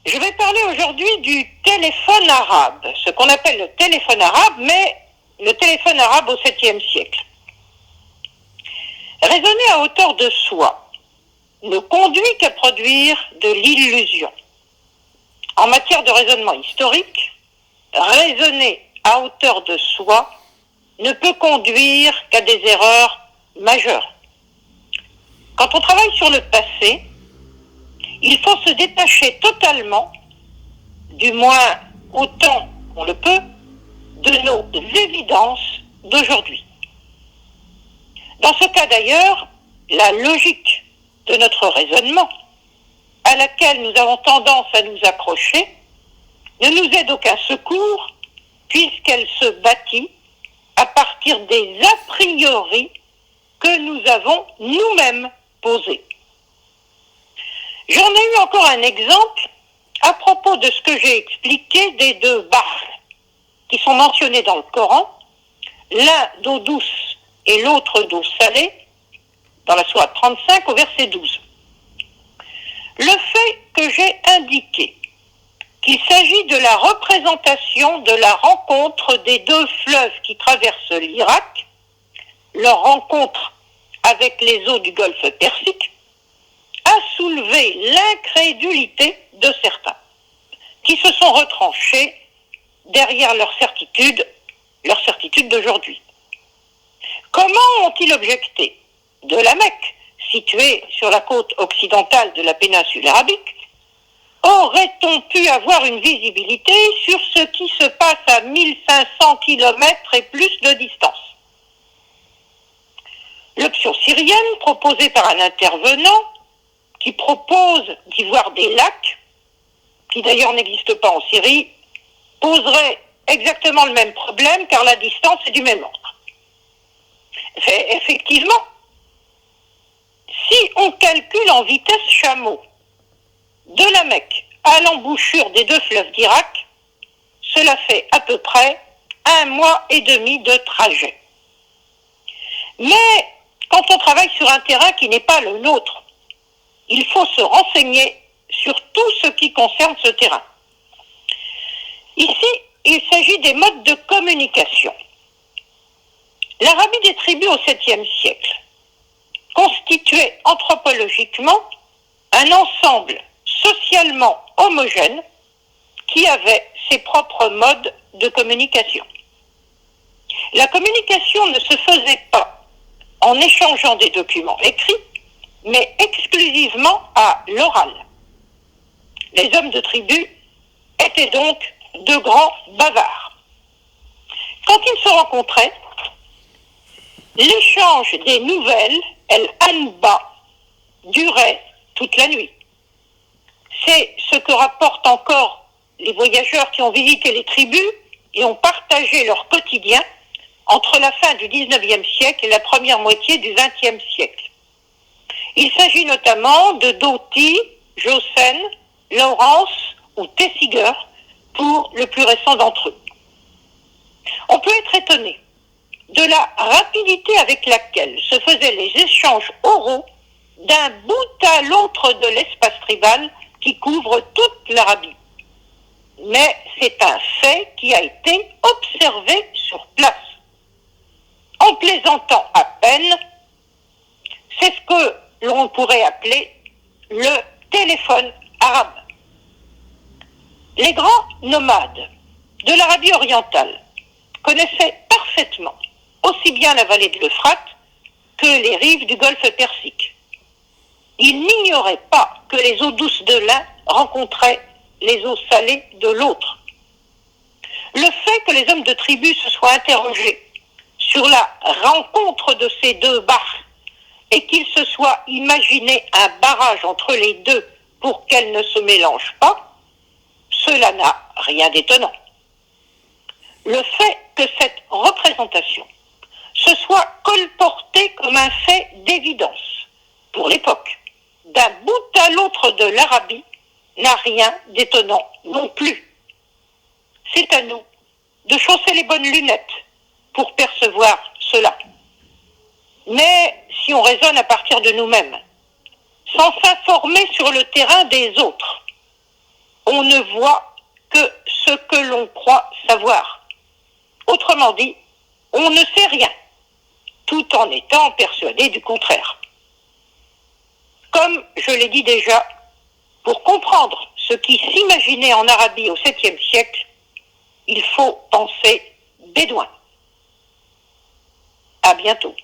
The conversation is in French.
Je vais parler aujourd'hui du téléphone arabe, ce qu'on appelle le téléphone arabe, mais le téléphone arabe au 7e siècle. Raisonner à hauteur de soi ne conduit qu'à produire de l'illusion. En matière de raisonnement historique, raisonner à hauteur de soi ne peut conduire qu'à des erreurs majeures. Quand on travaille sur le passé, il faut se détacher totalement, du moins autant qu'on le peut, de nos évidences d'aujourd'hui. Dans ce cas d'ailleurs, la logique de notre raisonnement, à laquelle nous avons tendance à nous accrocher, ne nous aide aucun secours, puisqu'elle se bâtit à partir des a priori que nous avons nous-mêmes posés. J'en ai eu encore un exemple à propos de ce que j'ai expliqué des deux barres qui sont mentionnés dans le Coran, l'un d'eau douce et l'autre d'eau salée, dans la sourate 35 au verset 12. Le fait que j'ai indiqué qu'il s'agit de la représentation de la rencontre des deux fleuves qui traversent l'Irak, leur rencontre avec les eaux du golfe Persique, a soulevé l'incrédulité de certains, qui se sont retranchés derrière leur certitude d'aujourd'hui. Comment ont-ils objecté de la Mecque, située sur la côte occidentale de la péninsule arabique, aurait-on pu avoir une visibilité sur ce qui se passe à 1500 km et plus de distance? L'option syrienne, proposée par un intervenant, qui propose d'y voir des lacs, qui d'ailleurs n'existent pas en Syrie, poserait exactement le même problème car la distance est du même ordre. Effectivement, si on calcule en vitesse chameau de la Mecque à l'embouchure des deux fleuves d'Irak, cela fait à peu près 1 mois et demi de trajet. Mais quand on travaille sur un terrain qui n'est pas le nôtre, il faut se renseigner sur tout ce qui concerne ce terrain. Ici, il s'agit des modes de communication. L'Arabie des tribus au 7e siècle constituait anthropologiquement un ensemble socialement homogène qui avait ses propres modes de communication. La communication ne se faisait pas en échangeant des documents écrits, mais exclusivement à l'oral. Les hommes de tribu étaient donc de grands bavards. Quand ils se rencontraient, l'échange des nouvelles, el-anba, durait toute la nuit. C'est ce que rapportent encore les voyageurs qui ont visité les tribus et ont partagé leur quotidien entre la fin du 19e siècle et la première moitié du 20e siècle. Il s'agit notamment de Doughty, Jossen, Lawrence ou Tessiger pour le plus récent d'entre eux. On peut être étonné de la rapidité avec laquelle se faisaient les échanges oraux d'un bout à l'autre de l'espace tribal qui couvre toute l'Arabie. Mais c'est un fait qui a été observé sur place. En plaisantant à peine, c'est ce que l'on pourrait appeler le téléphone arabe. Les grands nomades de l'Arabie orientale connaissaient parfaitement aussi bien la vallée de l'Euphrate que les rives du golfe Persique. Ils n'ignoraient pas que les eaux douces de l'un rencontraient les eaux salées de l'autre. Le fait que les hommes de tribu se soient interrogés sur la rencontre de ces deux barres et qu'ils se soient imaginé un barrage entre les deux pour qu'elles ne se mélangent pas, cela n'a rien d'étonnant. Le fait que cette représentation se soit colportée comme un fait d'évidence pour l'époque, d'un bout à l'autre de l'Arabie, n'a rien d'étonnant non plus. C'est à nous de chausser les bonnes lunettes pour percevoir cela. Mais si on raisonne à partir de nous-mêmes, sans s'informer sur le terrain des autres, on ne voit que ce que l'on croit savoir. Autrement dit, on ne sait rien, tout en étant persuadé du contraire. Comme je l'ai dit déjà, pour comprendre ce qui s'imaginait en Arabie au 7e siècle, il faut penser bédouin. À bientôt.